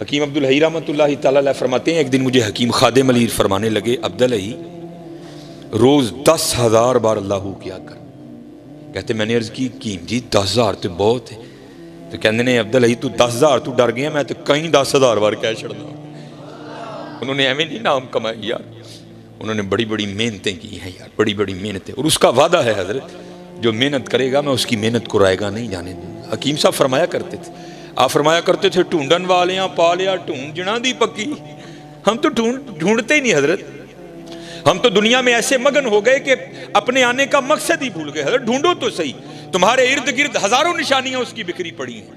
حکیم عبدالحی رحمۃ اللہ تعالیٰ علیہ فرماتے ہیں ایک دن مجھے حکیم خادم علی فرمانے لگے عبدالحی روز 10,000 بار اللہ کیا کر. کہتے میں نے عرض کی جی 10,000 تو بہت ہے. تو کہنے نے عبدالحی تو 10,000 تو ڈر گیا, میں تو کہیں 10,000 بار کہہ چھڑنا. انہوں نے ایویں نہیں نام کمائی یار, انہوں نے بڑی بڑی محنتیں کی ہیں یار, بڑی بڑی محنتیں. اور اس کا وعدہ ہے حضرت جو محنت کرے گا میں اس کی محنت کو رائے گا نہیں جانے دوں. حکیم صاحب فرمایا کرتے تھے, آپ فرمایا کرتے تھے ڈھونڈن والیاں پا لیا ڈھونڈ جنا دی پکی. ہم تو ڈھونڈتے ہی نہیں حضرت, ہم تو دنیا میں ایسے مگن ہو گئے کہ اپنے آنے کا مقصد ہی بھول گئے. حضرت ڈھونڈو تو صحیح, تمہارے ارد گرد ہزاروں نشانیاں اس کی بکھری پڑی ہیں.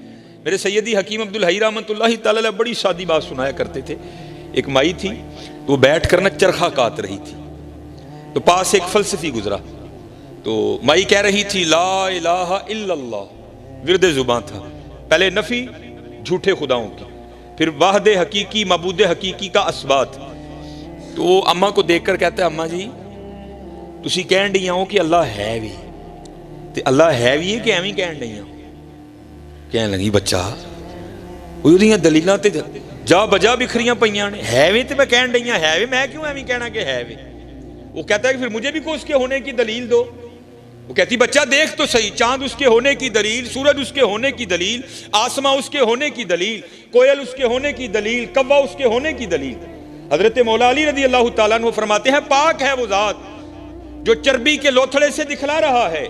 میرے سیدی حکیم عبدالحی رحمۃ اللہ تعالی علیہ بڑی سادی بات سنایا کرتے تھے. ایک مائی تھی, وہ بیٹھ کر نہ چرخہ کاٹ رہی تھی, تو پاس ایک فلسفی گزرا. تو مائی کہہ رہی تھی لا الہ الا اللہ, ورد زباں تھا. پہلے نفی جھوٹے خداؤں کی, پھر واحد حقیقی معبود حقیقی کا اثبات. تو وہ اماں کو دیکھ کر کہتا ہے اماں جی تسی کہن ڈیاں ہو کہ اللہ ہے بھی, تے اللہ ہے بھی ہے کہ ایویں کہن ڈیاں. کہنے لگی بچہ وہ دلیلاں تے جا بجا بکھریاں پئیاں نے, ہے بھی تے میں کہن ڈیاں ہے بھی, میں کیوں ایویں کہنا کہ ہے بھی. وہ کہتا ہے کہ پھر مجھے بھی کوئی اس کے ہونے کی دلیل دو. وہ کہتی بچہ دیکھ تو صحیح, چاند اس کے ہونے کی دلیل, سورج اس کے ہونے کی دلیل, آسماں اس کے ہونے کی دلیل, کوئل اس کے ہونے کی دلیل, کوا اس کے ہونے کی دلیل. حضرت مولا علی رضی اللہ تعالیٰ عنہ فرماتے ہیں پاک ہے وہ ذات جو چربی کے لوتھڑے سے دکھلا رہا ہے,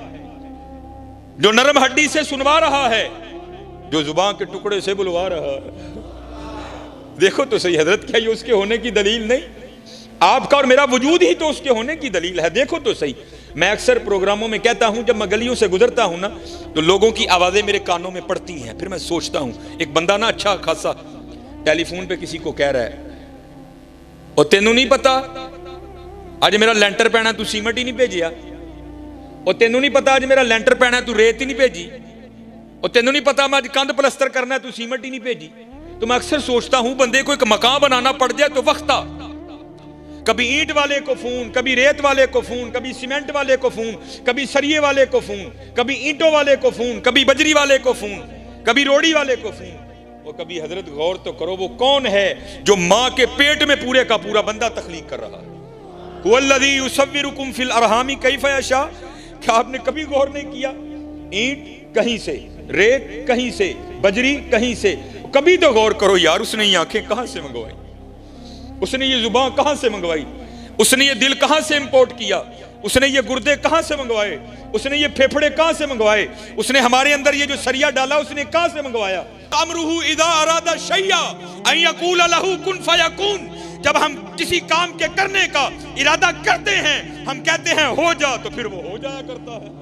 جو نرم ہڈی سے سنوا رہا ہے, جو زبان کے ٹکڑے سے بلوا رہا ہے. دیکھو تو صحیح حضرت, کیا یہ اس کے ہونے کی دلیل نہیں؟ آپ کا اور میرا وجود ہی تو اس کے ہونے کی دلیل ہے. دیکھو تو صحیح. میں اکثر پروگراموں میں کہتا ہوں جب میں گلیوں سے گزرتا ہوں نا تو لوگوں کی آوازیں میرے کانوں میں پڑتی ہیں. پھر میں سوچتا ہوں ایک بندہ نا اچھا خاصا ٹیلی فون پہ کسی کو کہہ رہا ہے اور تینوں نہیں پتا آج میرا لینٹر پینا تو سیمنٹ ہی نہیں بھیجیا, اور تینوں نہیں پتا آج میرا لینٹر پینا تو ریت ہی نہیں بھیجی, اور تینوں نہیں پتا میں آج کندھ پلستر کرنا ہے تو سیمنٹ ہی نہیں بھیجی. تو میں اکثر سوچتا ہوں بندے کو ایک مکان بنانا پڑ جائے تو وقت آ, کبھی اینٹ والے کو فون, کبھی ریت والے کو فون, کبھی سیمنٹ والے کو فون, کبھی سریے والے کو فون, کبھی اینٹوں والے کو فون, کبھی بجری والے کو فون, کبھی روڑی والے کو فون. وہ کبھی حضرت غور تو کرو وہ کون ہے جو ماں کے پیٹ میں پورے کا پورا بندہ تخلیق کر رہا ہے. هو الذی یصورکم فی الارحام کیف یشاء. کیا آپ نے کبھی غور نہیں کیا؟ اینٹ کہیں سے, ریت کہیں سے, بجری کہیں سے. کبھی تو غور کرو یار, اس نے یہ آنکھیں کہاں سے منگوائی, اس نے یہ زبان کہاں سے منگوائی, اس نے یہ دل کہاں سے امپورٹ کیا, اس نے یہ گردے کہاں سے منگوائے, اس نے یہ پھیپھڑے کہاں سے منگوائے, اس نے ہمارے اندر یہ جو سریا ڈالا اس نے کہاں سے منگوایا. امرہ اذا اراد شیئا ان یقول لہ کن فیکون. جب ہم کسی کام کے کرنے کا ارادہ کرتے ہیں ہم کہتے ہیں ہو جا, تو پھر وہ ہو جایا کرتا ہے.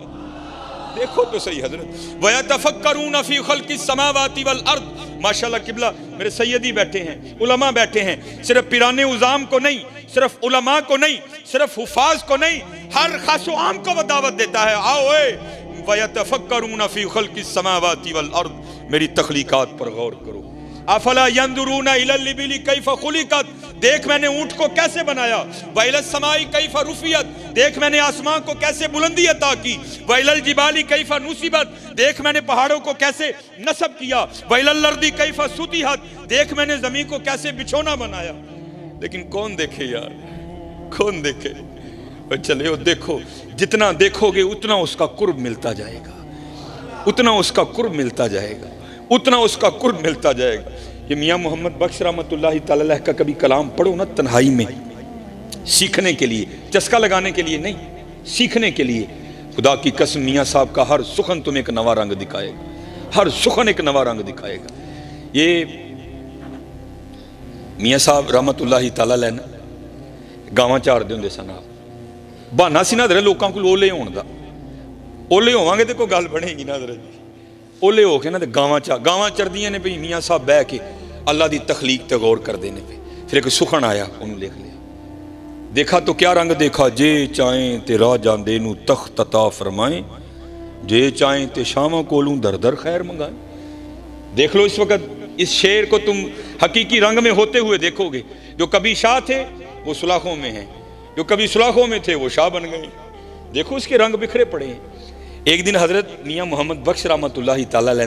دیکھو تو صحیح حضرت. وَيَتَفَكَّرُونَ فِي خَلْقِ السَّمَاوَاتِ وَالْأَرْضِ. ماشاءاللہ قبلہ میرے سیدی بیٹھے ہیں, علماء بیٹھے ہیں, صرف پیران عظام کو نہیں, صرف علماء کو نہیں, صرف حفاظ کو نہیں, ہر خاص و عام کو وہ دعوت دیتا ہے آؤ اے وَيَتَفَكَّرُونَ فِي خَلْقِ السَّمَاوَاتِ وَالْأَرْضِ. میری تخلیقات پر غور کرو. افلا ينظرون الى الابل كيف خلقت. دیکھ میں نے اونٹ کو کیسے بنایا. والى السماء كيف رفعت. دیکھ میں نے آسمان کو کیسے بلندی عطا کی. والى الجبال كيف نصبت. دیکھ میں نے پہاڑوں کو کیسے نصب کیا. والى الارض كيف سطحت. دیکھ میں نے زمین کو کیسے بچھونا بنایا. لیکن کون دیکھے یار, کون دیکھے. چلے وہ دیکھو, جتنا دیکھو گے اتنا اس کا قرب ملتا جائے گا, اتنا اس کا قرب ملتا جائے گا, اتنا اس کا قرب ملتا جائے گا. یہ میاں محمد بخش رحمۃ اللہ تعالی علیہ کا کبھی کلام پڑھو نا تنہائی میں, سیکھنے کے لیے, چسکا لگانے کے لیے نہیں, سیکھنے کے لیے. خدا کی قسم میاں صاحب کا ہر سخن تمہیں ایک نوا رنگ دکھائے گا, ہر سخن ایک نوا رنگ دکھائے گا. یہ میاں صاحب رحمۃ اللہ تعالی علیہ نا گاواں چار دے ہوندے سن. بہانا سی نا لوکاں کول اولے ہون دا, اولے ہوواں گے تے کوئی گل بنے گی نا حضرت جی. اولے ہو کے نا گاواں چردیاں نے پئی میاں صاحب بہ کے اللہ دی تخلیق تے غور کر دینے پہ. پھر ایک سخن آیا انہوں لکھ لیا. دیکھا تو کیا رنگ دیکھا, جے چاہیں تے راہ جاندے نو تخت عطا فرمائیں, جے چاہیں تے شاموں کولوں در در خیر منگائیں. دیکھ لو اس وقت اس شعر کو تم حقیقی رنگ میں ہوتے ہوئے دیکھو گے. جو کبھی شاہ تھے وہ سلاخوں میں ہیں, جو کبھی سلاخوں میں تھے وہ شاہ بن گئے. دیکھو اس کے رنگ بکھرے پڑے ہیں. ایک دن حضرت میاں محمد بخش رحمۃ اللہ تعالی علیہ,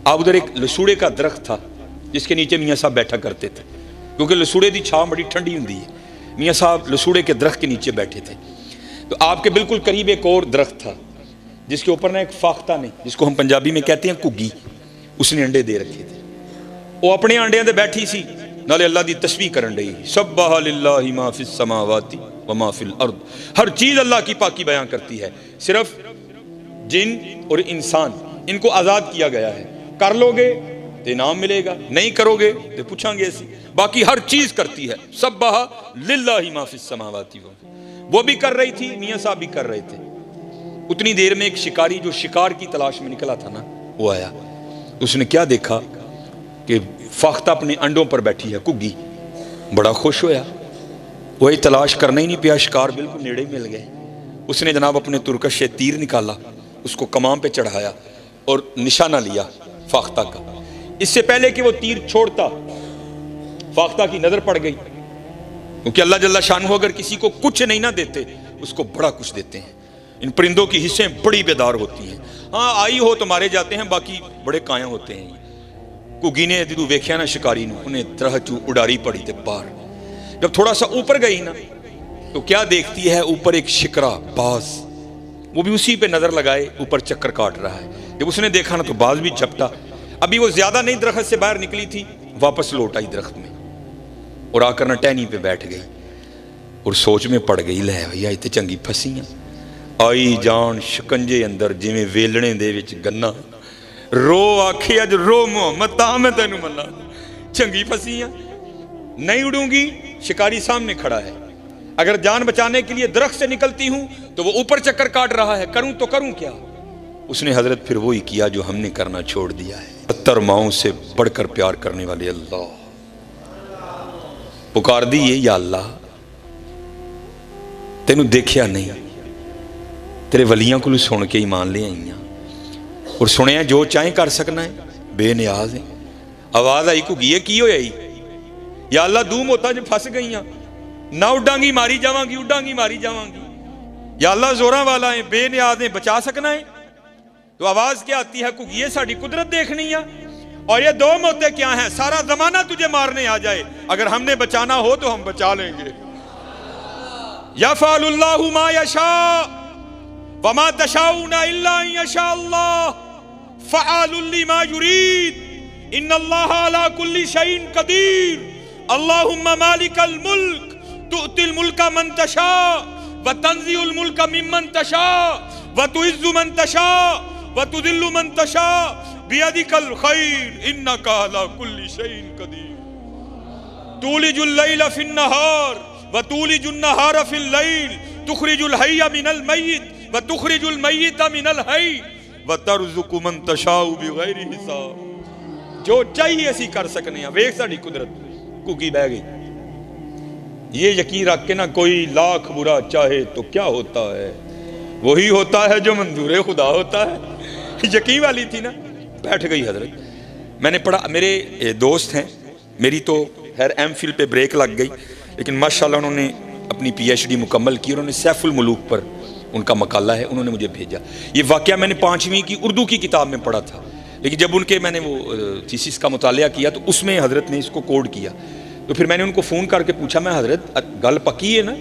آپ ادھر ایک لسوڑے کا درخت تھا, جس کے نیچے میاں صاحب بیٹھا کرتے تھے، کیونکہ لسوڑے دی چھاؤں بڑی ٹھنڈی ہوندی ہے۔ میاں صاحب لسوڑے کے درخت کے نیچے بیٹھے تھے، تو آپ کے بالکل قریب ایک اور درخت تھا جس کے اوپر نا ایک فاختہ نے، جس کو ہم پنجابی میں کہتے ہیں کگی، اس نے انڈے دے رکھے تھے۔ وہ اپنے انڈیاں دے بیٹھی سی، نالے اللہ دی تسبیح کرن رہی، سبح للہ ما فی السماوات وما فی الارض، ہر چیز اللہ کی پاکی بیان کرتی ہے، صرف جن اور انسان ان کو آزاد کیا گیا ہے، کر لو گے تو انعام ملے گا، نہیں کرو گے تو پوچھیں گے ایسی، باقی ہر چیز کرتی ہے۔ سبح للہ ما فی السماوات، وہ بھی کر رہی تھی، میاں صاحب بھی کر رہے تھے۔ اتنی دیر میں ایک شکاری جو شکار کی تلاش میں نکلا تھا نا، وہ آیا، اس نے کیا دیکھا کہ فاختہ اپنے انڈوں پر بیٹھی ہے کگی، بڑا خوش ہویا، وہی تلاش کرنا ہی نہیں پیا، شکار بالکل نیڑے مل گئے۔ اس نے جناب اپنے ترکش سے تیر نکالا، اس کو کمان پہ چڑھایا اور نشانہ لیا فاختہ کا۔ اس سے پہلے کہ وہ تیر چھوڑتا، فاختہ کی نظر پڑ گئی، کیونکہ اللہ جل شانہ اگر کسی کو کچھ نہیں نہ دیتے اس کو بڑا کچھ دیتے ہیں۔ ان پرندوں کی حصیں بڑی بیدار ہوتی ہیں، ہاں آئی ہو تو مارے جاتے ہیں، باقی بڑے کائیں ہوتے ہیں۔ کگی نے جدو ویکھیا نا شکاری نے، انہیں طرح چو اڈاری پڑی تے پار، جب تھوڑا سا اوپر گئی نا تو کیا دیکھتی ہے، اوپر ایک شکرا باز، وہ بھی اسی پہ نظر لگائے اوپر چکر کاٹ رہا ہے۔ جب اس نے دیکھا نا تو باز بھی جھپٹا، ابھی وہ زیادہ نہیں درخت سے باہر نکلی تھی، واپس لوٹ آئی درخت میں اور آ کر نہ ٹہنی پہ بیٹھ گئی اور سوچ میں پڑ گئی، لے بھیا اتنے چنگی پھسی ہیں، آئی جان شکنجے اندر جویں ویلنے دے وچ گنا، رو آکھے اج رو محمد تا میں تینوں منا، چنگی پھسی ہیں، نہیں اڑوں گی۔ شکاری سامنے کھڑا ہے، اگر جان بچانے کے لیے درخت سے نکلتی ہوں تو وہ اوپر چکر کاٹ رہا ہے، کروں تو کروں کیا؟ اس نے حضرت پھر وہی کیا جو ہم نے کرنا چھوڑ دیا ہے۔ 70 ماؤں سے بڑھ کر پیار کرنے والے اللہ، پکار دیئے یا اللہ تینوں دیکھیا نہیں، تیرے ولیاں کو سن کے ایمان لے آئیاں اور سنیا جو چاہیں کر سکنا ہے، بے نیاز ہیں۔ آواز آئی کو گیے کی ہوئی آئی، یا اللہ دوم ہوتا جب پھنس گئیاں، نہ اڈاں گی ماری جاواں گی، اڈاں گی ماری جاواں گی، یا اللہ زوراں والا ہے، بے نیاز ہیں، بچا سکنا ہے۔ تو آواز کیا آتی ہے، کگیے ساڑی قدرت دیکھنی ہے، اور یہ دو موتیں کیا ہیں، سارا زمانہ تجھے مارنے آ جائے، اگر ہم نے بچانا ہو تو ہم بچا لیں گے۔ یفعل اللہ ما یشاء وما تشاؤون الا ان یشاء اللہ فعال لما یرید ان اللہ علی کل شیء قدیر اللہم مالک الملک تؤتی الملک من تشاء وتنزع الملک ممن تشاء وتعز من تشاء وتذل من تشاء بیدک الخیر انک علی کل شیء قدیر تولج اللیل فی النہار وتولج النہار فی اللیل تخرج الحی من المیت وتخرج المیت من الحی وترزق من تشاء بغیر حساب۔ جو چاہیے اسی کر سکنے ہیں، ویکھ ساڈی قدرت، کگی بہ گئی۔ یہ یقین رکھ کے نہ کوئی لاکھ برا چاہے تو کیا ہوتا ہے، وہی ہوتا ہے جو منظور خدا ہوتا ہے۔ یقین والی تھی نا، بیٹھ گئی حضرت۔ میں نے پڑھا، میرے دوست ہیں، میری تو خیر ایم فل پہ بریک لگ گئی، لیکن ماشاءاللہ انہوں نے اپنی پی ایچ ڈی مکمل کی، انہوں نے سیف الملوک پر ان کا مقالہ ہے، انہوں نے مجھے بھیجا۔ یہ واقعہ میں نے 5ویں کی اردو کی کتاب میں پڑھا تھا، لیکن جب ان کے میں نے وہ تھیسس کا مطالعہ کیا تو اس میں حضرت نے اس کو کوڈ کیا، تو پھر میں نے ان کو فون کر کے پوچھا، میں حضرت گل پکی ہے نا،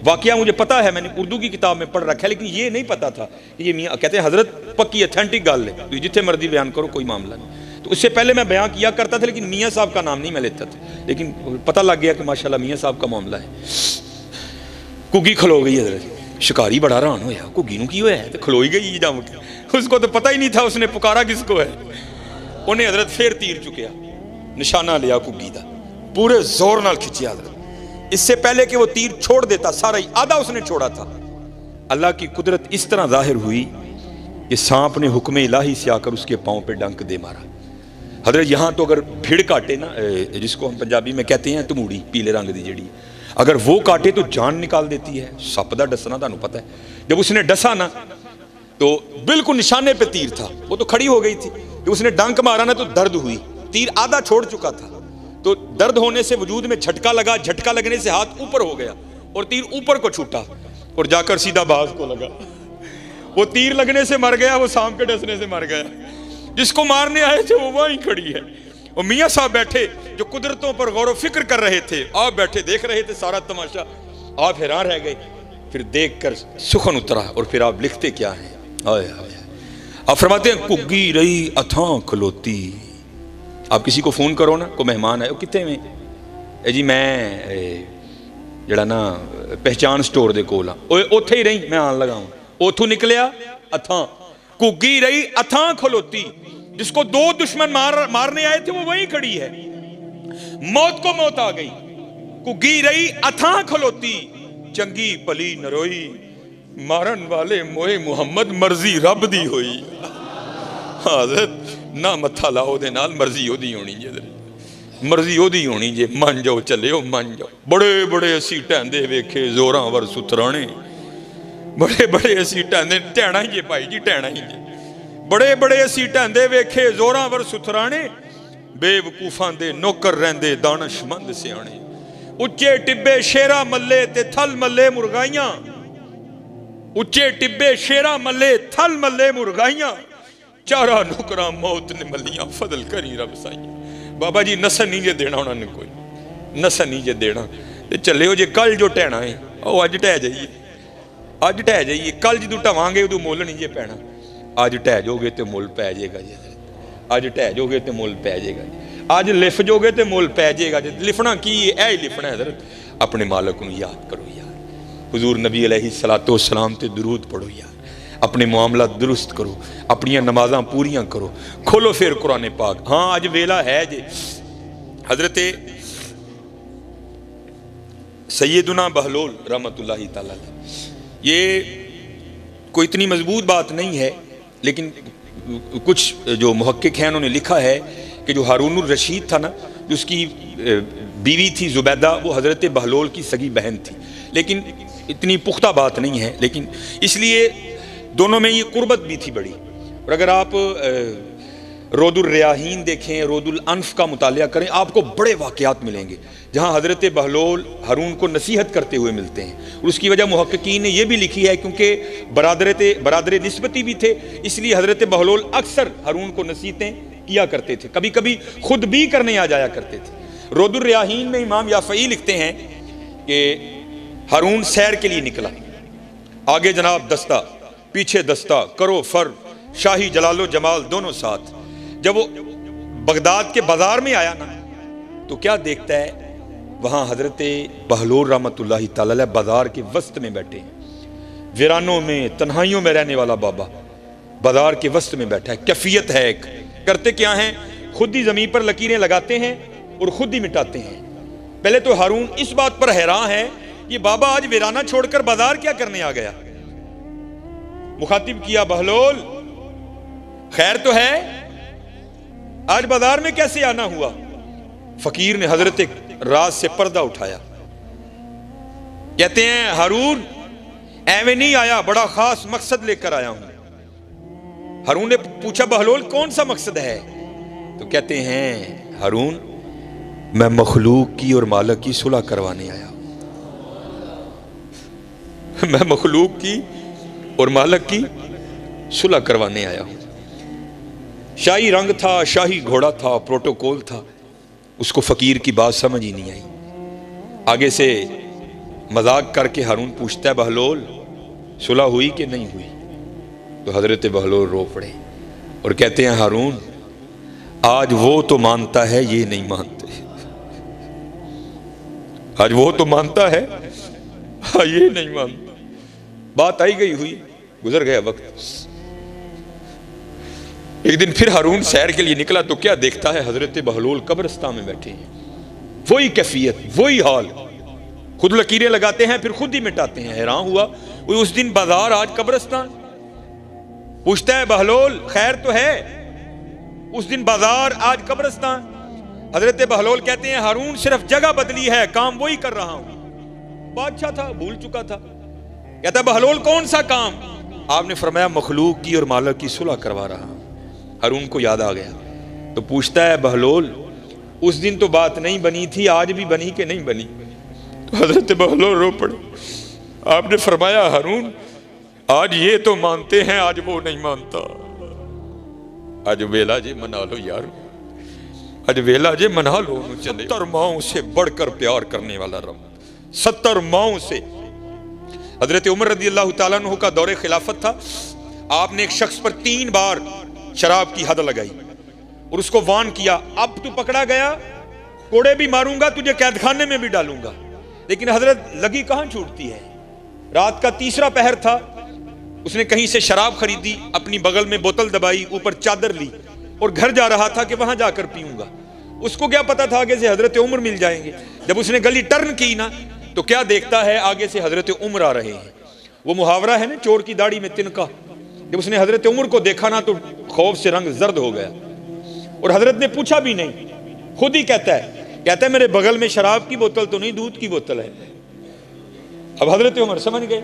واقعہ مجھے پتا ہے، میں نے اردو کی کتاب میں پڑھ رکھا ہے، لیکن یہ نہیں پتا تھا کہ یہ میاں کہتے ہیں حضرت پکی اتھینٹک گل ہے، تو جتنے مرضی بیان کرو کوئی معاملہ نہیں۔ تو اس سے پہلے میں بیان کیا کرتا تھا لیکن میاں صاحب کا نام نہیں میں لیتا تھا، لیکن پتہ لگ گیا کہ ماشاءاللہ میاں صاحب کا معاملہ ہے۔ کگی کھلو گئی حضرت، شکاری بڑا حیران ہویا، کگی نو کی ہوا ہے، تو کھلوئی گئی جم کے، اس کو تو پتہ ہی نہیں تھا اس نے پکارا کس کو ہے۔ انہیں حضرت پھر تیر چکیا، نشانہ لیا کگی دا، پورے زور نال کھچیا حضرت۔ اس سے پہلے کہ وہ تیر چھوڑ دیتا، سارا ہی آدھا اس نے چھوڑا تھا۔ اللہ کی قدرت اس طرح ظاہر ہوئی کہ سانپ نے حکم الہی سے آ کر اس کے پاؤں پہ ڈنک دے مارا۔ حضرت یہاں تو اگر بھیڑ کاٹے نا، جس کو ہم پنجابی میں کہتے ہیں تموڑی، پیلے رنگ دی جڑی، اگر وہ کاٹے تو جان نکال دیتی ہے۔ سپ دا ڈسنا تانوں پتہ ہے، جب اس نے ڈسا نا تو بالکل نشانے پہ تیر تھا، وہ تو کھڑی ہو گئی تھی، جب اس نے ڈنک مارا نا تو درد ہوئی، تیر آدھا چھوڑ چکا تھا، تو درد ہونے سے وجود میں جھٹکا لگا، جھٹکا لگنے سے ہاتھ اوپر ہو گیا اور تیر اوپر کو چھوٹا اور جا کر سیدھا باز کو لگا۔ وہ تیر لگنے سے مر گیا، وہ سانپ کے ڈسنے سے مر گیا، جس کو مارنے آئے تھے وہ وہیں کھڑی ہے۔ اور میاں صاحب بیٹھے جو قدرتوں پر غور و فکر کر رہے تھے، آپ بیٹھے دیکھ رہے تھے سارا تماشا، آپ حیران رہ گئے. پھر دیکھ کر سخن اترا اور پھر آپ لکھتے کیا ہیں؟ آپ فرماتے ہیں کگی رہی اتھاں کھلوتی. آپ کسی کو فون کرو نا، کوئی مہمان ہے، وہ کتنے میں؟ جی میں جڑا نا پہچان سٹور دے کول ہاں، اوتھے ہی رہی، میں آن لگا ہوں. اوتھوں نکلیا اتھاں، کگی رہی اتھاں کھلوتی. جس کو دو دشمن مارنے آئے تھے وہ وہیں کھڑی ہے. موت کو موت آ گئی. کگی رہی اتھاں کھلوتی، چنگی پلی نروئی، مارن والے موئے محمد مرضی رب دی ہوئی. حضرت نہ متھا لاؤ دے نال، مرضی ہو دی ہونی جے، مرضی ہو دی ہونی جے. من جاؤ چلے ہو، من جاؤ. بڑے بڑے اسی ٹہندے ویکھے زوراں ور سترانے، بڑے بڑے اسی ٹہندے، ٹہنا ہی جے بھائی جی، ٹہنا ہی جے. بڑے بڑے اسی ٹہندے ویکھے زوراں ور سترانے، بے وقوفاں دے نوکر رہندے دانش مند سیانے. اچے ٹبے شیرا ملے تے تھل ملے مرغائیاں، اچے ٹبے شیرا ملے تھل ملے مرغائیاں، چارہ نکراں موت نے ملیاں فضل کری رب سائیاں. بابا جی نسن نہیں جے دینا انہوں نے، کوئی نسن نہیں جے دینا. چلے ہو جے کل جو ٹہنا ہے وہ اج ٹہ جائیے، اج ٹہ جائیے. کل جدو ٹھواں گے ادو مول نہیں جے پینا. اج ٹہ جو گے تے مول پی جائے گا جی. اج ٹہ جو گے تے مول پی جائے گا جی. اج لف جو گے تے مول پی جائے گا جی. لفنا کی ہے؟ اے لفنا ہے حضرت، اپنے مالک کو یاد کرو یار. حضور نبی علیہ الصلوۃ والسلام تے درود پڑھو یار. اپنے معاملات درست کرو، اپنی نمازاں پوریاں کرو. کھولو پھر قرآن پاک. ہاں اج ویلا ہے جی. حضرت سیدنا بہلول رحمۃ اللہ تعالی علیہ، یہ کوئی اتنی مضبوط بات نہیں ہے، لیکن کچھ جو محقق ہیں انہوں نے لکھا ہے کہ جو ہارون الرشید تھا نا، جو اس کی بیوی تھی زبیدہ، وہ حضرت بہلول کی سگی بہن تھی. لیکن اتنی پختہ بات نہیں ہے، لیکن اس لیے دونوں میں یہ قربت بھی تھی بڑی. اور اگر آپ رود الریاحین دیکھیں، رود الانف کا مطالعہ کریں، آپ کو بڑے واقعات ملیں گے جہاں حضرت بہلول ہارون کو نصیحت کرتے ہوئے ملتے ہیں. اور اس کی وجہ محققین نے یہ بھی لکھی ہے کیونکہ برادر نسبتی بھی تھے، اس لیے حضرت بہلول اکثر ہارون کو نصیحتیں کیا کرتے تھے، کبھی کبھی خود بھی کرنے آ جایا کرتے تھے. رود الریاحین میں امام یافعی لکھتے ہیں کہ ہارون سیر کے لیے نکلا، آگے جناب دستہ، پیچھے دستہ، کرو فر، شاہی جلال و جمال دونوں ساتھ. جب وہ بغداد کے بازار میں آیا نا تو کیا دیکھتا ہے؟ وہاں حضرت بہلول رحمۃ اللہ تعالی علیہ بازار کے وسط میں بیٹھے ہیں، ویرانوں میں تنہائیوں میں رہنے والا بابا بازار کے وسط میں بیٹھا ہے. کیفیت ہے ایک. کرتے کیا ہیں؟ خود ہی زمین پر لکیریں لگاتے ہیں اور خود ہی مٹاتے ہیں. پہلے تو ہارون اس بات پر حیران ہے یہ بابا آج ویرانہ چھوڑ کر بازار کیا کرنے آ گیا. مخاطب کیا، بہلول خیر تو ہے؟ آج بازار میں کیسے آنا ہوا؟ فقیر نے حضرت راز سے پردہ اٹھایا. کہتے ہیں ہارون ایویں نہیں آیا، بڑا خاص مقصد لے کر آیا ہوں. ہارون نے پوچھا بہلول کون سا مقصد ہے؟ تو کہتے ہیں ہارون میں مخلوق کی اور مالک کی صلح کروانے آیا ہوں. میں مخلوق کی اور مالک کی صلح کروانے آیا ہوں. شاہی رنگ تھا، شاہی گھوڑا تھا، پروٹوکول تھا. اس کو فقیر کی بات سمجھ ہی نہیں آئی. آگے سے مذاق کر کے ہارون پوچھتا ہے بہلول صلح ہوئی کہ نہیں ہوئی؟ تو حضرت بہلول رو پڑے اور کہتے ہیں ہارون آج وہ تو مانتا ہے یہ نہیں مانتے. آج وہ تو مانتا ہے یہ نہیں مانتا. بات آئی گئی ہوئی، گزر گیا وقت. ایک دن پھر ہارون سیر کے لیے نکلا تو کیا دیکھتا ہے؟ حضرت بہلول قبرستان میں بیٹھے ہیں. وہی کیفیت، وہی حال. خود لکیریں لگاتے ہیں پھر خود ہی مٹاتے ہیں. حیران ہوا وہ اس دن بازار آج قبرستان. پوچھتا ہے بہلول خیر تو ہے؟ اس دن بازار آج قبرستان. حضرت بہلول کہتے ہیں ہارون صرف جگہ بدلی ہے، کام وہی کر رہا ہوں. بادشاہ تھا، بھول چکا تھا. کہتا ہے بہلول کون سا کام؟ آپ نے فرمایا مخلوق کی اور مالک کی صلح کروا رہا ہوں. ہارون کو یاد آ گیا تو پوچھتا ہے بہلول اس دن تو بات نہیں بنی تھی، آج بھی بنی کہ نہیں بنی؟ تو حضرت بہلول رو پڑے. آپ نے فرمایا ہارون آج یہ تو مانتے ہیں، آج وہ نہیں مانتا. آج ویلا جی منا لو یار. اج ویلا جے منا لو چلے 70 ماؤں سے بڑھ کر پیار کرنے والا رب، 70 ماؤں سے۔ حضرت عمر رضی اللہ تعالیٰ عنہ کا دور خلافت تھا، آپ نے ایک شخص پر 3 بار شراب کی حد لگائی اور اس کو وان کیا، اب تو پکڑا گیا کوڑے بھی ماروں گا، تجھے قید خانے میں بھی ڈالوں گا۔ لیکن حضرت لگی کہاں چھوٹتی ہے، رات کا تیسرا پہر تھا، اس نے کہیں سے شراب خریدی، اپنی بغل میں بوتل دبائی، اوپر چادر لی اور گھر جا رہا تھا کہ وہاں جا کر پیوں گا۔ اس کو کیا پتا تھا آگے سے حضرت عمر مل جائیں گے۔ جب اس نے گلی ٹرن کی نا تو کیا دیکھتا ہے، آگے سے حضرت عمر آ رہے ہیں۔ وہ محاورہ ہے نا چور کی داڑھی میں تنکا، جب اس نے حضرت عمر کو دیکھا نا تو خوف سے رنگ زرد ہو گیا، اور حضرت نے پوچھا بھی نہیں، خود ہی کہتا ہے میرے بغل میں شراب کی بوتل تو نہیں، دودھ کی بوتل ہے۔ اب حضرت عمر سمجھ گئے،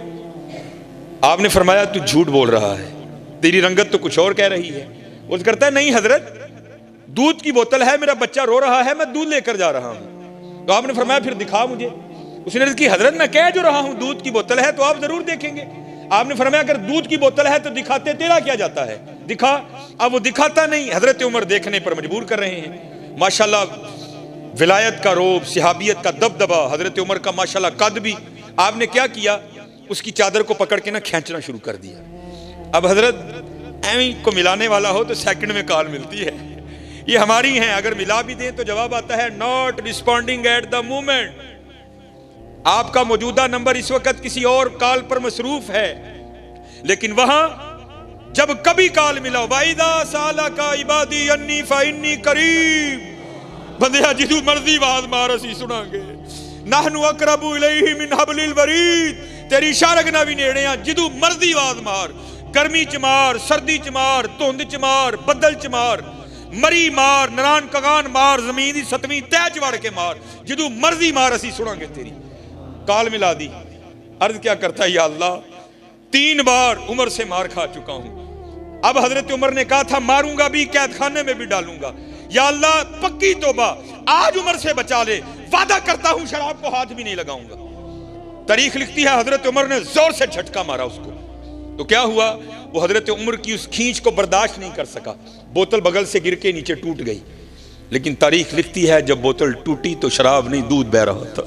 آپ نے فرمایا تو جھوٹ بول رہا ہے، تیری رنگت تو کچھ اور کہہ رہی ہے۔ وہ کرتا ہے نہیں حضرت، دودھ کی بوتل ہے، میرا بچہ رو رہا ہے، میں دودھ لے کر جا رہا ہوں۔ تو آپ نے فرمایا پھر دکھا مجھے۔ اس نے عرض کی حضرت میں کہہ جو رہا ہوں دودھ کی بوتل ہے تو آپ ضرور دیکھیں گے۔ آپ نے فرمایا اگر دودھ کی بوتل ہے تو دکھاتے تیرا کیا جاتا ہے، دکھا۔ اب وہ دکھاتا نہیں، حضرت عمر دیکھنے پر مجبور کر رہے ہیں۔ ماشاءاللہ ولایت کا روب، صحابیت کا دبدبا، حضرت عمر کا ماشاءاللہ قد بھی۔ آپ نے کیا کیا، اس کی چادر کو پکڑ کے نا کھینچنا شروع کر دیا۔ اب حضرت ایویں کو ملانے والا ہو تو سیکنڈ میں کال ملتی ہے، یہ ہماری ہیں، اگر ملا بھی دیں تو جواب آتا ہے not responding at the moment۔ آپ کا موجودہ نمبر اس وقت کسی اور کال پر مصروف ہے، لیکن وہاں جب کبھی کال ملا وَإِذَا سَأَلَكَ عِبَادِي عَنِّي فَإِنِّي قَرِيبٌ، بندیا جدو مرضی آواز مار اسی سنا گے، نَحْنُ أَقْرَبُ إِلَيْهِ مِنْ حَبْلِ الْوَرِيدِ، تیری شارگنا بھی نیڑے ہیں، جدو مرضی آواز مار، گرمی چ مار، سردی چ مار، دھند چ مار، بدل چ مار، مری مار، نران کگان مار، زمین دی ستویں تہ چ وڑ کے مار، جدو مرضی مار اسی سنا گے تیری کال ملا دی۔ عرض کیا کرتا ہے، یا اللہ 3 بار عمر سے مار کھا چکا ہوں، اب حضرت عمر نے کہا تھا ماروں گا بھی، قید خانے میں بھی ڈالوں گا، یا اللہ پکی توبہ آج عمر سے بچا لے، وعدہ کرتا ہوں شراب کو ہاتھ بھی نہیں لگاؤں گا۔ تاریخ لکھتی ہے حضرت عمر نے زور سے جھٹکا مارا اس کو، تو کیا ہوا، وہ حضرت عمر کی اس کھینچ کو برداشت نہیں کر سکا، بوتل بغل سے گر کے نیچے ٹوٹ گئی۔ لیکن تاریخ لکھتی ہے جب بوتل ٹوٹی تو شراب نہیں دودھ بہ رہا تھا،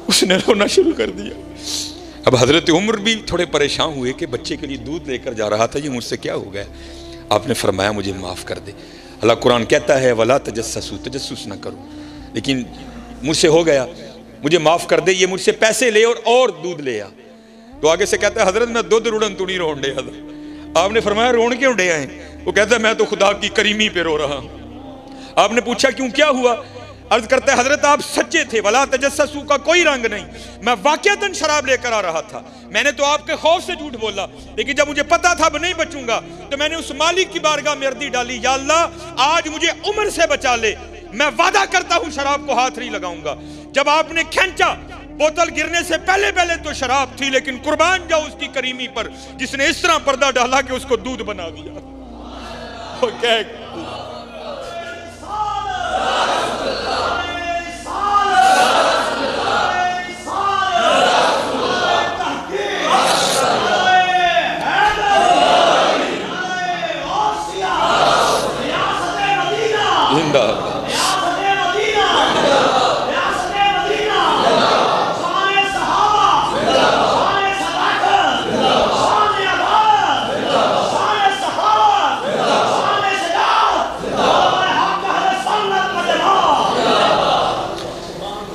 اس نے رونا شروع کر دیا۔ اب حضرت عمر بھی تھوڑے پریشان ہوئے کہ بچے کے لیے دودھ لے کر جا رہا تھا، یہ مجھ سے کیا ہو گیا۔ آپ نے فرمایا مجھے معاف کر دے۔ اللہ قرآن کہتا ہے وَلَا تَجَسَّسُوا، تجسس نہ کرو، لیکن مجھ سے ہو گیا، مجھے معاف کر دے، یہ مجھ سے پیسے لے اور دودھ لے آ۔ تو آگے سے کہتا ہے حضرت میں دودھ روڑن تو نہیں رون ڈے حضرت۔ آپ نے فرمایا رون کیوں ڈے آئے؟ وہ کہتا ہے میں تو خدا کی کریمی پہ رو رہا ہوں۔ آپ نے پوچھا کیوں، کیا ہوا؟ عرض کرتا ہے حضرت آپ سچے تھے، ولا تجسسوا کا کوئی رنگ نہیں، میں واقعتاً شراب لے کر آ رہا تھا، میں نے تو آپ کے خوف سے جھوٹ بولا، لیکن جب مجھے پتا تھا اب نہیں بچوں گا تو میں نے اس مالک کی بارگاہ میں عرضی ڈالی، یا اللہ آج مجھے عمر سے بچا لے، میں وعدہ کرتا ہوں شراب کو ہاتھ نہیں لگاؤں گا۔ جب آپ نے کھینچا، بوتل گرنے سے پہلے تو شراب تھی، لیکن قربان جاؤ اس کی کریمی پر جس نے اس طرح پردہ ڈالا کہ اس کو دودھ بنا دیا۔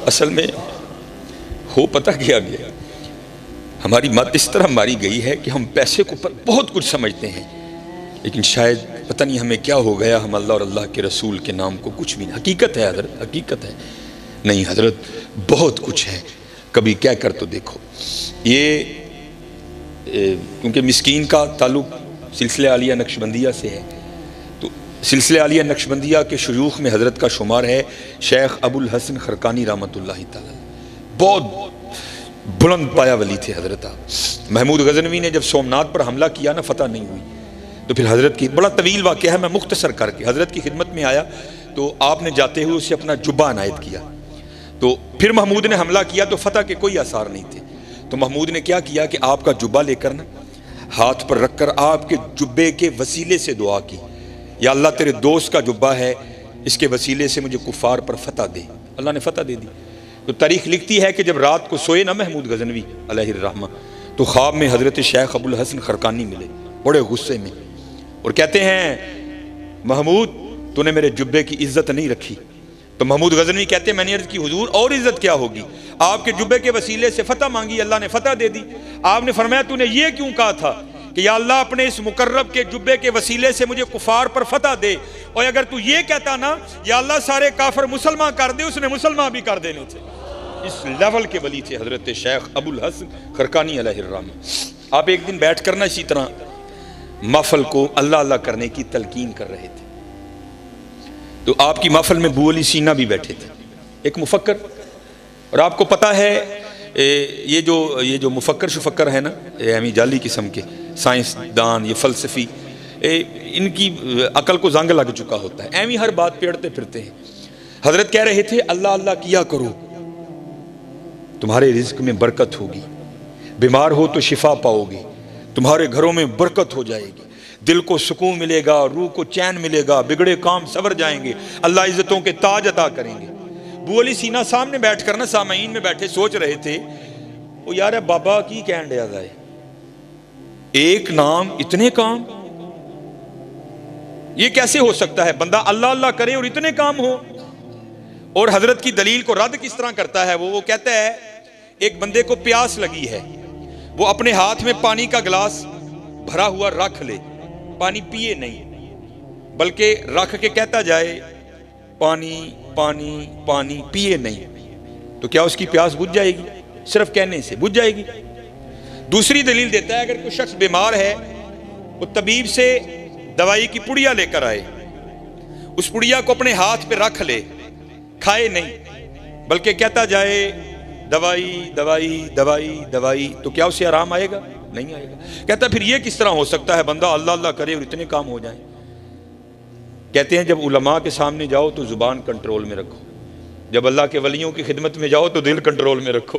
اصل میں ہو پتہ کیا گیا، ہماری مت اس طرح ماری گئی ہے کہ ہم پیسے کو بہت کچھ سمجھتے ہیں، لیکن شاید پتہ نہیں ہمیں کیا ہو گیا، ہم اللہ اور اللہ کے رسول کے نام کو کچھ بھی نہیں۔ حقیقت ہے حضرت، حقیقت ہے، نہیں حضرت بہت کچھ ہے، کبھی کہہ کر تو دیکھو۔ یہ کیونکہ مسکین کا تعلق سلسلہ عالیہ نقشبندیہ سے ہے، تو سلسلہ عالیہ نقشبندیہ کے شیوخ میں حضرت کا شمار ہے شیخ ابو الحسن خرقانی رحمۃ اللہ تعالی، بہت بلند پایا ولی تھے حضرت۔ محمود غزنوی نے جب سومنات پر حملہ کیا نا، فتح نہیں ہوئی، تو پھر حضرت کی بڑا طویل واقعہ ہے، میں مختصر کر کے حضرت کی خدمت میں آیا تو آپ نے جاتے ہوئے اسے اپنا جبہ عنایت کیا، تو پھر محمود نے حملہ کیا تو فتح کے کوئی آثار نہیں تھے، تو محمود نے کیا کیا کہ آپ کا جبہ لے کر نا ہاتھ پر رکھ کر آپ کے جبے کے وسیلے سے دعا کی، یا اللہ تیرے دوست کا جبہ ہے، اس کے وسیلے سے مجھے کفار پر فتح دے۔ اللہ نے فتح دے دی۔ تو تاریخ لکھتی ہے کہ جب رات کو سوئے نا محمود غزنوی علیہ الرحمہ، تو خواب میں حضرت شیخ ابو الحسن خرقانی ملے بڑے غصے میں، اور کہتے ہیں محمود تو نے میرے جبے کی عزت نہیں رکھی۔ تو محمود غزنوی کہتے ہیں میں نے عرض کی حضور اور عزت کیا ہوگی، آپ کے جبے کے وسیلے سے فتح مانگی، اللہ نے فتح دے دی۔ آپ نے فرمایا تو نے یہ کیوں کہا تھا کہ یا اللہ اپنے اس مقرب کے جبے کے وسیلے سے مجھے کفار پر فتح دے، اور اگر تو یہ کہتا نا یا اللہ سارے کافر مسلمان کر دے، اس نے مسلمان بھی کر دینے تھے۔ اس لیول کے ولی تھے حضرت شیخ ابو الحسن خرقانی علیہ الرحمہ۔ آپ ایک دن بیٹھ کر نا اسی طرح محفل کو اللہ اللہ کرنے کی تلقین کر رہے تھے، تو آپ کی محفل میں ابو علی سینا بھی بیٹھے تھے، ایک مفکر، اور آپ کو پتہ ہے یہ جو مفکر شفکر ہے نا، ہمیں جعلی قسم کے سائنس دان، یہ فلسفی، ان کی عقل کو زنگ لگ چکا ہوتا ہے، ایویں ہر بات پیڑتے پھرتے ہیں۔ حضرت کہہ رہے تھے اللہ اللہ کیا کرو تمہارے رزق میں برکت ہوگی، بیمار ہو تو شفا پاؤ گے، تمہارے گھروں میں برکت ہو جائے گی، دل کو سکون ملے گا، روح کو چین ملے گا، بگڑے کام سور جائیں گے، اللہ عزتوں کے تاج عطا کریں گے۔ ابو علی سینا سامنے بیٹھ کر نا سامعین میں بیٹھے سوچ رہے تھے وہ یار بابا کی کہن ڈیا ہے، ایک نام اتنے کام، یہ کیسے ہو سکتا ہے بندہ اللہ اللہ کرے اور اتنے کام ہو؟ اور حضرت کی دلیل کو رد کس طرح کرتا ہے وہ کہتا ہے ایک بندے کو پیاس لگی ہے، وہ اپنے ہاتھ میں پانی کا گلاس بھرا ہوا رکھ لے، پانی پیے نہیں بلکہ رکھ کے کہتا جائے پانی پانی پانی، پیے نہیں، تو کیا اس کی پیاس بجھ جائے گی؟ صرف کہنے سے بجھ جائے گی۔ دوسری دلیل دیتا ہے اگر کوئی شخص بیمار ہے وہ طبیب سے دوائی کی پڑیا لے کر آئے، اس پڑیا کو اپنے ہاتھ پہ رکھ لے، کھائے نہیں بلکہ کہتا جائے دوائی دوائی دوائی دوائی، تو کیا اسے آرام آئے گا؟ نہیں آئے گا۔ کہتا پھر یہ کس طرح ہو سکتا ہے بندہ اللہ اللہ کرے اور اتنے کام ہو جائیں؟ کہتے ہیں جب علماء کے سامنے جاؤ تو زبان کنٹرول میں رکھو، جب اللہ کے ولیوں کی خدمت میں جاؤ تو دل کنٹرول میں رکھو،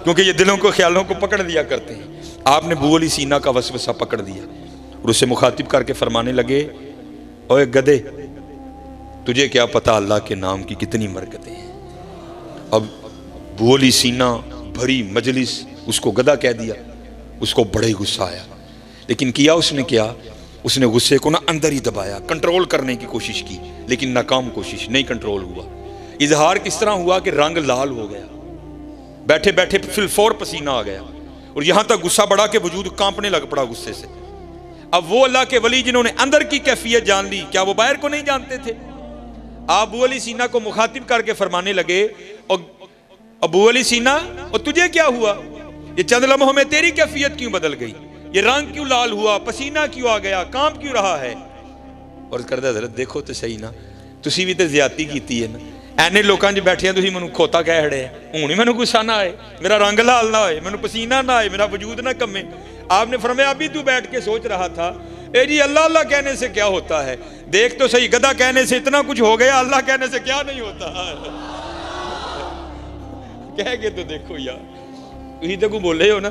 کیونکہ یہ دلوں کو خیالوں کو پکڑ دیا کرتے ہیں۔ آپ نے ابو علی سینا کا وسوسہ پکڑ دیا اور اسے مخاطب کر کے فرمانے لگے اوے گدھے، تجھے کیا پتا اللہ کے نام کی کتنی برکتیں ہیں۔ اب ابو علی سینا بھری مجلس اس کو گدھا کہہ دیا، اس کو بڑے غصہ آیا، لیکن کیا اس نے کیا، اس نے غصے کو نا اندر ہی دبایا، کنٹرول کرنے کی کوشش کی لیکن ناکام کوشش، نہیں کنٹرول ہوا۔ اظہار کس طرح ہوا کہ رنگ لال ہو گیا، بیٹھے بیٹھے فی الفور پسینہ آ گیا، اور یہاں تک غصہ بڑھا کہ وجود کانپنے لگ پڑا غصے سے۔ اب وہ اللہ کے ولی جنہوں نے اندر کی کیفیت جان لی، کیا وہ باہر کو نہیں جانتے تھے؟ ابو علی سینا کو مخاطب کر کے فرمانے لگے ابو علی سینا اور تجھے کیا ہوا؟ یہ چند لمحوں میں تیری کیفیت کیوں بدل گئی؟ یہ رنگ کیوں لال ہوا؟ پسینہ کیوں آ گیا؟ کام کیوں رہا ہے؟ اور کردہ حضرت دیکھو تو صحیح نا، تسی بھی تو زیادتی کیتی ہے نا، اینے لوکاں جو بیٹھے ہیں تسی منو کھوتا کہہ ہڑے ہیں، ہونی منو غصہ نہ آئے، میرا رنگ لال نہ ہوئے، منو پسینہ نہ آئے، میرا وجود نہ کمے۔ آپ نے فرمایا ابھی تو بیٹھ کے سوچ رہا تھا اے جی اللہ اللہ کہنے سے کیا ہوتا ہے، دیکھ تو صحیح گدھا کہنے سے اتنا کچھ ہو گیا، اللہ کہنے سے کیا نہیں ہوتا۔ کہہ کے تو دیکھو یار، تسی تو کو بولے ہو نا،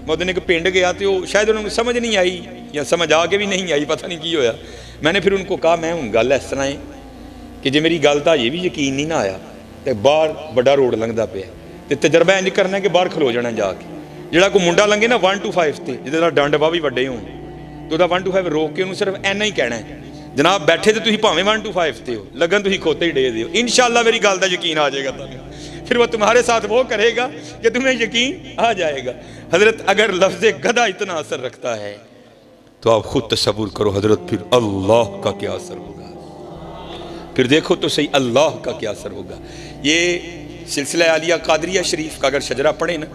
میں نے ایک پنڈ گیا تو شاید انہوں نے سمجھ نہیں آئی یا سمجھ آ کے بھی نہیں آئی، پتہ نہیں کی ہویا۔ میں نے پھر ان کو کہا میں ہوں گل اس طرح ہے کہ جی میری گل تو یہ بھی یقین نہیں نہ آیا تو باہر بڑا روڈ لنگتا پیا تو تجربہ انج کرنا کہ باہر کھلو جانا جا کے، جہاں کوئی منڈا لنگے نا 1 to 5 تے جہاں ڈنڈ باہ بھی وڈے ہون تو 1 to 5 روک کے انہوں صرف اینا ہی کہنا ہے جناب بیٹھے تو تھی پاویں 1 to 5 تے ہو، لگن تھی کھوتے ہی ڈے دیو، انشاءاللہ میری گل کا یقین آ جائے گا تمہیں، پھر وہ تمہارے ساتھ وہ کرے گا کہ تمہیں یقین آ جائے گا۔ حضرت اگر لفظ گدھا اتنا اثر رکھتا ہے تو آپ خود تصور کرو حضرت پھر اللہ کا کیا اثر ہوگا، پھر دیکھو تو صحیح اللہ کا کیا اثر ہوگا۔ یہ سلسلہ عالیہ قادریہ شریف کا اگر شجرہ پڑھیں نا،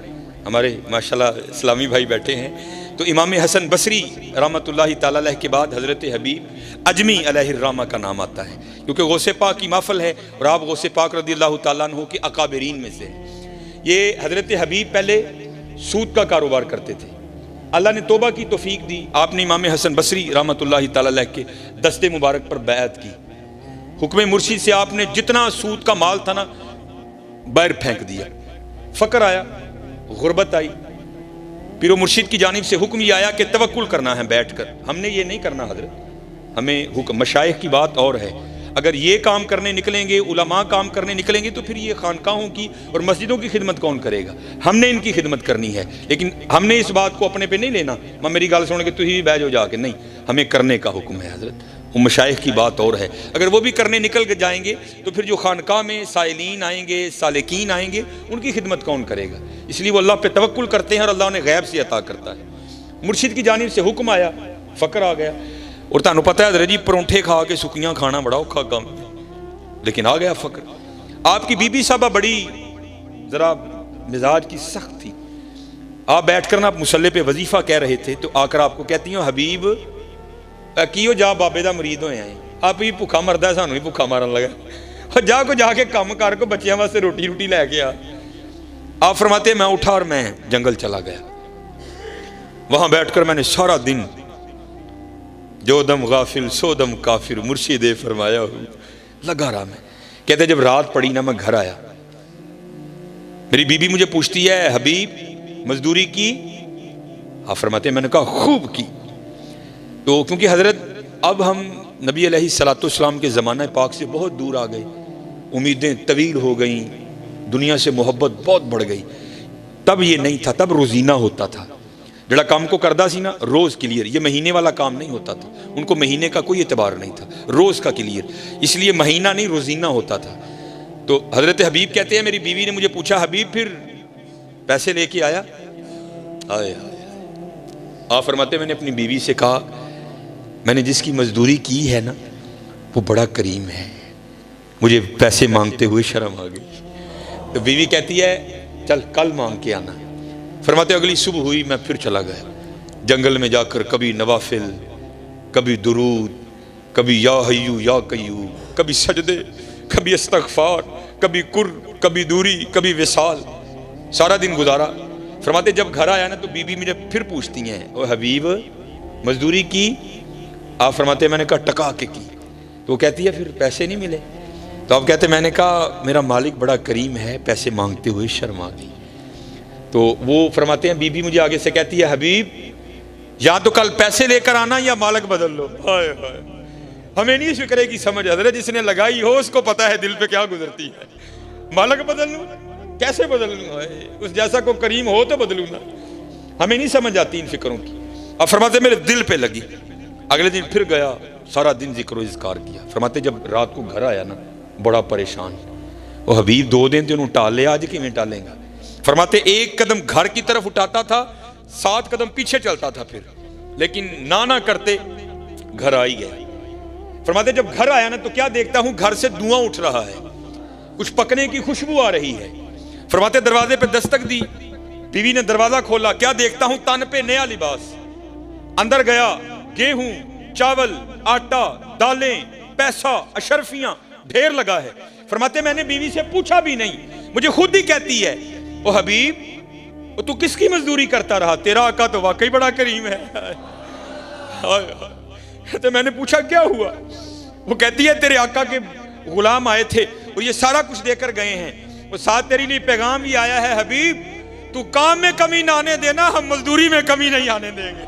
ہمارے ماشاءاللہ اسلامی بھائی بیٹھے ہیں، تو امام حسن بصری رحمۃ اللہ تعالیٰ علیہ کے بعد حضرت حبیب اجمی علیہ الرحمہ کا نام آتا ہے، کیونکہ غوث پاک کی محفل ہے اور آپ غوث پاک رضی اللہ تعالیٰ عنہ کے اکابرین میں سے ہیں۔ یہ حضرت حبیب پہلے سود کا کاروبار کرتے تھے، اللہ نے توبہ کی توفیق دی، آپ نے امام حسن بصری رحمۃ اللہ تعالیٰ علیہ کے دست مبارک پر بیعت کی، حکم مرشد سے آپ نے جتنا سود کا مال تھا نا باہر پھینک دیا، فقر آیا، غربت آئی، پیر و مرشد کی جانب سے حکم یہ آیا کہ توکل کرنا ہے بیٹھ کر، ہم نے یہ نہیں کرنا حضرت، ہمیں حکم مشائخ کی بات اور ہے، اگر یہ کام کرنے نکلیں گے، علماء کام کرنے نکلیں گے، تو پھر یہ خانقاہوں کی اور مسجدوں کی خدمت کون کرے گا؟ ہم نے ان کی خدمت کرنی ہے، لیکن ہم نے اس بات کو اپنے پہ نہیں لینا، میں میری گل سن کے تھی بھی بہ جاؤ جا کے، نہیں، ہمیں کرنے کا حکم ہے حضرت۔ وہ مشائخ کی بات اور ہے، اگر وہ بھی کرنے نکل کے جائیں گے تو پھر جو خانقاہ میں سائلین آئیں گے، سالکین آئیں گے، ان کی خدمت کون کرے گا؟ اس لیے وہ اللہ پہ توکل کرتے ہیں اور اللہ انہیں غیب سے عطا کرتا ہے۔ مرشد کی جانب سے حکم آیا، فقر آ گیا، اور تانوں پتہ ہے حضرت جی پرونٹھے کھا کے سکیاں کھانا بڑا اوکھا کام، لیکن آ گیا فقر۔ آپ کی بی بی صاحبہ بڑی ذرا مزاج کی سخت تھی، آپ بیٹھ کر نا مصلے پہ وظیفہ کہہ رہے تھے تو آ کر آپ کو کہتی ہیں حبیب کیوں جا بابے دا مرید ہوئے ہیں، آپ بھی بھوکا مرد ہے، سانوں بھی بھوکا مارن لگا، اور جا کے کام کر کو بچیاں واسطے روٹی لے کے آ۔ آپ فرماتے ہیں میں اٹھا اور میں جنگل چلا گیا، وہاں بیٹھ کر میں نے سارا دن جو دم غافل سو دم کافر مرشد فرمایا ہوں لگا رہا۔ میں کہتے جب رات پڑی نا میں گھر آیا، میری بیوی مجھے پوچھتی ہے حبیب مزدوری کی؟ آپ فرماتے ہیں میں نے کہا خوب کی۔ تو کیونکہ حضرت اب ہم نبی علیہ الصلوۃ والسلام کے زمانہ پاک سے بہت دور آ گئے، امیدیں طویل ہو گئیں، دنیا سے محبت بہت بڑھ گئی۔ تب یہ نہیں تھا، تب روزینہ ہوتا تھا، جڑا کام کو کردہ سی نا روز کلیئر، یہ مہینے والا کام نہیں ہوتا تھا، ان کو مہینے کا کوئی اعتبار نہیں تھا، روز کا کلیئر، اس لیے مہینہ نہیں روزینہ ہوتا تھا۔ تو حضرت حبیب کہتے ہیں میری بیوی نے مجھے پوچھا حبیب پھر پیسے لے کے آیا؟ آئے آپ فرماتے میں نے اپنی بیوی سے کہا میں نے جس کی مزدوری کی ہے نا وہ بڑا کریم ہے، مجھے پیسے مانگتے ہوئے شرم آ گئی۔ تو بیوی کہتی ہے چل کل مانگ کے آنا۔ فرماتے اگلی صبح ہوئی میں پھر چلا گیا جنگل میں، جا کر کبھی نوافل، کبھی درود، کبھی یا حیو یا قیوم، کبھی سجدے، کبھی استغفار، کبھی کبھی دوری، کبھی وصال، سارا دن گزارا۔ فرماتے جب گھر آیا نا تو بیوی مجھے پھر پوچھتی ہیں او حبیب مزدوری کی؟ آپ فرماتے میں نے کہا ٹکا کے کی۔ تو وہ کہتی ہے پھر پیسے نہیں ملے؟ تو آپ کہتے میں نے کہا میرا مالک بڑا کریم ہے، پیسے مانگتے ہوئے شرم آ گئی۔ تو وہ فرماتے ہیں بی بی مجھے آگے سے کہتی ہے حبیب یا تو کل پیسے لے کر آنا یا مالک بدل لو۔ ہائے ہائے، ہمیں نہیں فکرے کی سمجھ حضرت، جس نے لگائی ہو اس کو پتا ہے دل پہ کیا گزرتی ہے۔ مالک بدل لوں کیسے بدل لوں؟ اس جیسا کو کریم ہو تو بدلوں نا، ہمیں نہیں سمجھ آتی ان فکروں کی۔ اب فرماتے میرے دل پہ لگی، اگلے دن پھر گیا، سارا دن ذکر و اذکار کیا۔ فرماتے جب رات کو گھر آیا نا بڑا پریشان، وہ حبیب 2 دن تینوں ٹال لے، آج کیویں ٹالیں گا؟ فرماتے 1 قدم گھر کی طرف اٹھاتا تھا، 7 قدم پیچھے چلتا تھا پھر، لیکن نہ کرتے گھر آ ہی گئے۔ فرماتے جب گھر آیا نا تو کیا دیکھتا ہوں گھر سے دھواں اٹھ رہا ہے، کچھ پکنے کی خوشبو آ رہی ہے۔ فرماتے دروازے پہ دستک دی، بیوی نے دروازہ کھولا، کیا دیکھتا ہوں تن پہ نیا لباس، اندر گیا گیہوں، چاول، آٹا، دالیں، پیسہ، اشرفیاں ڈھیر لگا ہے۔ فرماتے میں نے بیوی سے پوچھا بھی نہیں، مجھے خود ہی کہتی ہے او حبیب تو کس کی مزدوری کرتا رہا؟ تیرا آقا تو واقعی بڑا کریم ہے۔ تو میں نے پوچھا کیا ہوا؟ وہ کہتی ہے تیرے آقا کے غلام آئے تھے اور یہ سارا کچھ دے کر گئے ہیں، اور ساتھ تیرے لیے پیغام بھی آیا ہے حبیب تو کام میں کمی نہ آنے دینا، ہم مزدوری میں کمی نہیں آنے دیں گے۔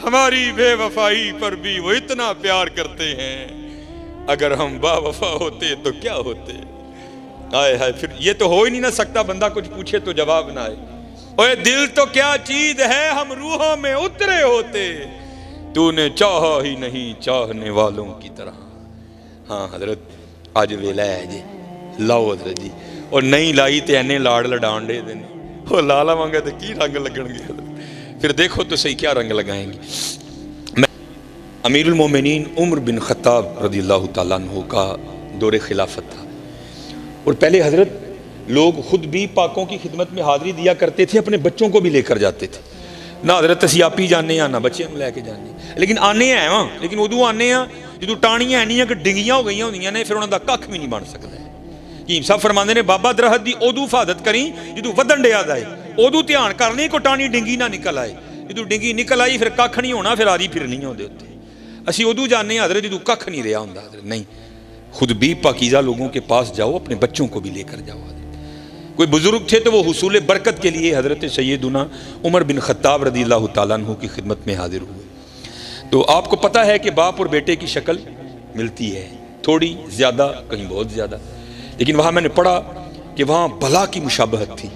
ہماری بے وفائی پر بھی وہ اتنا پیار کرتے ہیں، اگر ہم با وفا ہوتے تو کیا ہوتے؟ آئے ہائے، پھر یہ تو ہو ہی نہیں نہ سکتا بندہ کچھ پوچھے تو جواب نہ آئے۔ اوے دل تو کیا چیز ہے ہم روحوں میں اترے ہوتے، تو نے چاہا ہی نہیں چاہنے والوں کی طرح۔ ہاں حضرت آج ویلا ہے جی، لاؤ حضرت جی، اور نہیں لائی تے اینے لاڑ لڈان دے دینے، وہ لالا مانگا تے کی رنگ لگن گے حضرت، پھر دیکھو تو صحیح کیا رنگ لگائیں گے۔ امیر المومنین عمر بن خطاب رضی اللہ تعالیٰ عنہ کا دور خلافت تھا، اور پہلے حضرت لوگ خود بھی پاکوں کی خدمت میں حاضری دیا کرتے تھے، اپنے بچوں کو بھی لے کر جاتے تھے، نہ حضرت تسیاپی جانے ہیں نہ بچے لے کے جانے ہیں، لیکن آنے ہیں ہاں، لیکن ادو آنے ہیں جدو ٹانیاں ہے نہیں کہ ڈنگیاں ہو گئی ہوندیاں نے، پھر انہوں دا ککھ بھی نہیں بن سکتا ہے۔ حکیم صاحب فرماندے نے بابا درخت دی ادو حفاظت کریں جدو ودن ڈیا جائے، ادو دھیان کرنی کو ٹانی ڈنگی نہ نکل آئے، جدو ڈنگی نکل آئی پھر ککھ نہیں ہونا، پھر آری پھر نہیں ہوندے ہوتے۔ اسی ادو جانے حضرت جدو ککھ نہیں رہا ہوندا حضرت، نہیں، خود بھی پاکیزہ لوگوں کے پاس جاؤ، اپنے بچوں کو بھی لے کر جاؤ۔ کوئی بزرگ تھے تو وہ حصول برکت کے لیے حضرت سیدنا عمر بن خطاب رضی اللہ تعالیٰ عنہ کی خدمت میں حاضر ہوئے۔ تو آپ کو پتہ ہے کہ باپ اور بیٹے کی شکل ملتی ہے، تھوڑی زیادہ، کہیں بہت زیادہ، لیکن وہاں میں نے پڑھا کہ وہاں بلا کی مشابہت تھی.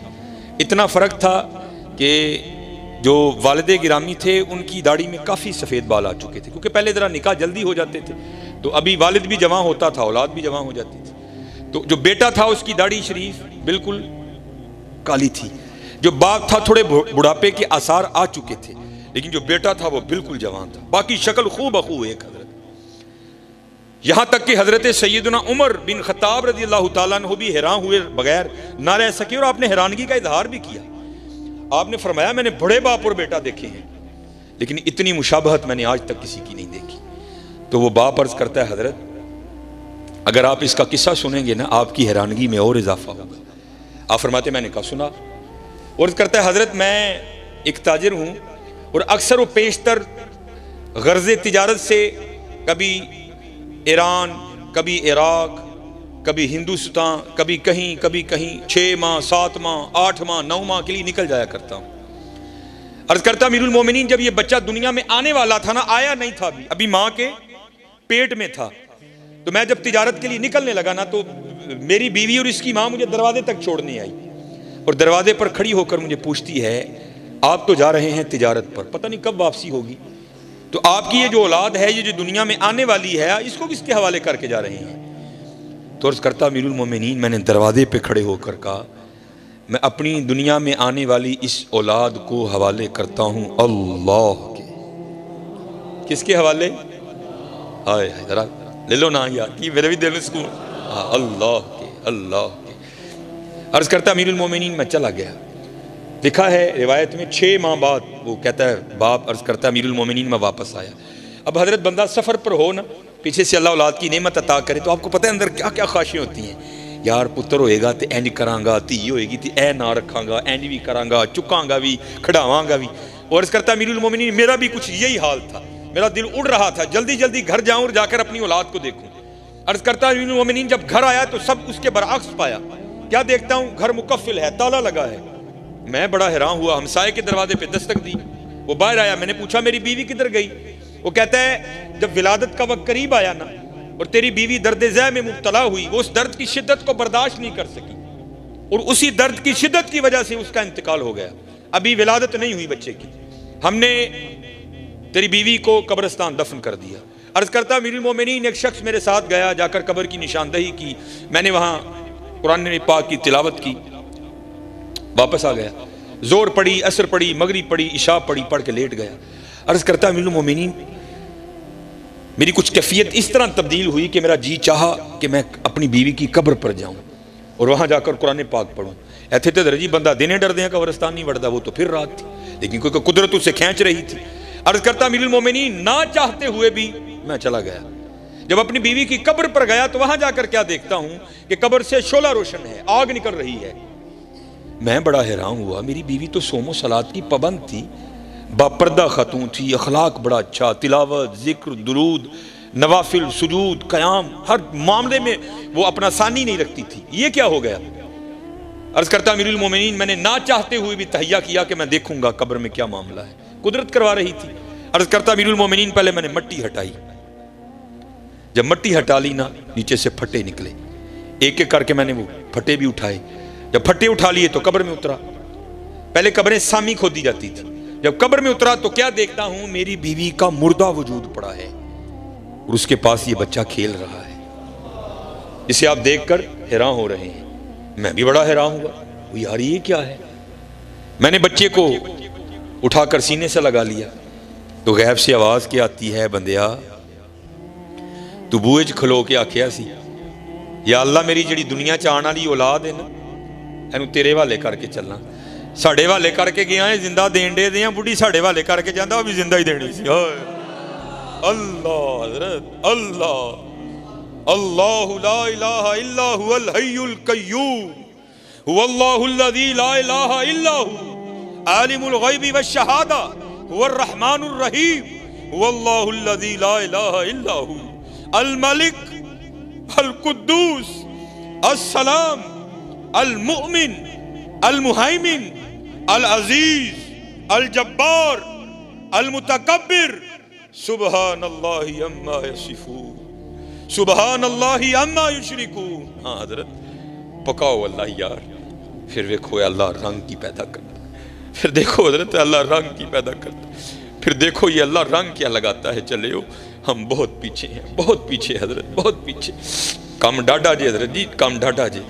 اتنا فرق تھا کہ جو والد گرامی تھے ان کی داڑھی میں کافی سفید بال آ چکے تھے، کیونکہ پہلے ذرا نکاح جلدی ہو جاتے تھے، تو ابھی والد بھی جوان ہوتا تھا، اولاد بھی جوان ہو جاتی تھی. تو جو بیٹا تھا اس کی داڑھی شریف بالکل کالی تھی، جو باپ تھا تھوڑے بڑھاپے کے آثار آ چکے تھے، لیکن جو بیٹا تھا وہ بالکل جوان تھا، باقی شکل خوب بخو ایک حضرت. یہاں تک کہ حضرت سیدنا عمر بن خطاب رضی اللہ تعالیٰ عنہ بھی حیران ہوئے بغیر نہ رہ سکے، اور آپ نے حیرانگی کا اظہار بھی کیا. آپ نے فرمایا میں نے بڑے باپ اور بیٹا دیکھے ہیں لیکن اتنی مشابہت میں نے آج تک کسی کی نہیں دیکھی. تو وہ باپ عرض کرتا ہے حضرت اگر آپ اس کا قصہ سنیں گے نا آپ کی حیرانگی میں اور اضافہ ہوگا. آپ فرماتے میں نے کہا سنا. اور کہتا ہے حضرت میں ایک تاجر ہوں اور اکثر و بیشتر غرض تجارت سے کبھی ایران، کبھی عراق، کبھی ہندوستان، کبھی کہیں 6 ماہ 7 ماہ 8 ماہ 9 ماہ کے لیے نکل جایا کرتا ہوں. عرض کرتا امیر المومنین جب یہ بچہ دنیا میں آنے والا تھا نا، آیا نہیں تھا ابھی ماں کے پیٹ میں تھا، تو میں جب تجارت کے لیے نکلنے لگا نا تو میری بیوی اور اس کی ماں مجھے دروازے تک چھوڑنے آئی اور دروازے پر کھڑی ہو کر مجھے پوچھتی ہے آپ تو جا رہے ہیں تجارت پر، پتہ نہیں کب واپسی ہوگی، تو آپ کی یہ جو اولاد ہے یہ جو دنیا میں آنے والی ہے اس کو کس کے حوالے کر کے جا رہے ہیں؟ تو عرض کرتا امیر المومنین میں نے دروازے پہ کھڑے ہو کر کہا میں اپنی دنیا میں آنے والی اس اولاد کو حوالے کرتا ہوں اللہ کے. کس کے حوالے؟ ہائے ذرا لے لو نا یار کہ میرے بھی دل میں سکون. اللہ کے. عرض کرتا امیر المومنین میں چلا گیا. لکھا ہے روایت میں 6 ماہ بعد وہ کہتا ہے باپ عرض کرتا امیر المومنین میں واپس آیا. اب حضرت بندہ سفر پر ہو نا، پیچھے سے اللہ اولاد کی نعمت عطا کرے تو آپ کو پتہ ہے اندر کیا کیا خواہشیں ہوتی ہیں. یار پتر ہوئے گا تے اینج کراں گا، دھی ہوئے گی تے اے نہ رکھاں گا، اینج بھی کراں گا، چکاں گا بھی، کھڑاواں گا بھی. اور عرض کرتا امیر المومنین میرا بھی کچھ یہی حال تھا، میرا دل اڑ رہا تھا جلدی جلدی گھر جاؤں اور جا کر اپنی اولاد کو دیکھوں. عرض کرتا امیر المومنین جب گھر آیا تو سب اس کے برعکس پایا. کیا دیکھتا ہوں گھر مقفل ہے، تالا لگا ہے. میں بڑا حیران ہوا، ہمسائے کے دروازے پہ دستک دی، وہ باہر آیا. میں نے پوچھا میری بیوی کدھر گئی؟ وہ کہتا ہے جب ولادت کا وقت قریب آیا نا اور تیری بیوی درد ذہ میں مبتلا ہوئی، وہ اس درد کی شدت کو برداشت نہیں کر سکی اور اسی درد کی شدت کی وجہ سے اس کا انتقال ہو گیا. ابھی ولادت نہیں ہوئی بچے کی، ہم نے تیری بیوی کو قبرستان دفن کر دیا. عرض کرتا امیر المومنین ایک شخص میرے ساتھ گیا، جا کر قبر کی نشاندہی کی، میں نے وہاں قرآن پاک کی تلاوت کی، واپس آ گیا. زور پڑی، عصر پڑی، مغرب پڑی، عشاء پڑی، پڑھ کے لیٹ گیا. عرض کرتا امیر المومنین میری کچھ کیفیت اس طرح تبدیل ہوئی کہ میرا جی چاہا کہ میں اپنی بیوی کی قبر پر جاؤں اور وہاں جا کر قرآن پاک پڑھوں. ایتھے تے درجی بندہ دینے ڈر دیں قبرستان نہیں وڑتا، وہ تو پھر رات تھی لیکن کوئی قدرت اسے کھینچ رہی تھی. عرض کرتا امیر المومنین نہ چاہتے ہوئے بھی میں چلا گیا. جب اپنی بیوی کی قبر پر گیا تو وہاں جا کر کیا دیکھتا ہوں کہ قبر سے شعلہ روشن ہے، آگ نکل رہی ہے. میں بڑا حیران ہوا، میری بیوی تو صوم و صلات کی پابند تھی، باپردہ خاتون تھی، اخلاق بڑا اچھا، تلاوت، ذکر، درود، نوافل، سجود، قیام، ہر معاملے میں وہ اپنا ثانی نہیں رکھتی تھی. یہ کیا ہو گیا؟ عرض کرتا امیر المومنین میں نے نہ چاہتے ہوئے بھی تہیہ کیا کہ میں دیکھوں گا قبر میں کیا معاملہ ہے. قدرت کروا رہی تھی. عرض کرتا امیر المومنین پہلے میں نے مٹی ہٹائی. جب مٹی ہٹا لی نا نیچے سے پھٹے نکلے، ایک ایک کر کے میں نے وہ پھٹے بھی اٹھائے. جب پھٹے اٹھا لیے تو قبر میں اترا. پہلے قبریں سامی کھودی جاتی تھی، جب قبر میں اترا تو کیا دیکھتا ہوں میری بیوی کا مردہ وجود پڑا ہے اور اس کے پاس یہ بچہ کھیل رہا ہے. اسے آپ دیکھ کر حیران ہو رہے ہیں، میں بھی بڑا حیران ہوا. یار یہ کیا ہے؟ میں نے بچے کو اٹھا کر سینے سے لگا لیا تو غیب سے آواز کیا آتی ہے، بندیا تو بوئے چ کھلو کے آکھیا سی یا اللہ میری جڑی دنیا چ آن والی اولاد ہے نا اینو تیرے والے کر کے چلنا. ساڑے والے کر کے گیا ہے، زندہ دین دے دیاں، بڑھی ساڑے والے کر کے جاندہ وہ بھی زندہ ہی دینی سی. اللہ حضرت اللہ اللہ لا الہ الا هو الحی القیوم هو اللہ الذی لا الہ الا هو عالم الغیب والشہادہ هو الرحمن الرحیم هو اللہ الذی لا الہ الا هو الملک القدوس السلام المؤمن المہیمن العزیز الجبار المتکبر سبحان اللہ عما یصفون. سبحان اللہ عما یشرکون. ہاں حضرت پکاؤ اللہ یار. پھر دیکھو اللہ رنگ کی پیدا کرتا. پھر دیکھو حضرت اللہ رنگ کی پیدا کرتا. پھر دیکھو یہ اللہ رنگ کیا لگاتا ہے. چلے ہو ہم بہت پیچھے ہیں, بہت پیچھے حضرت, بہت پیچھے. کم ڈاڈا جی حضرت جی, کم ڈاڈا جی.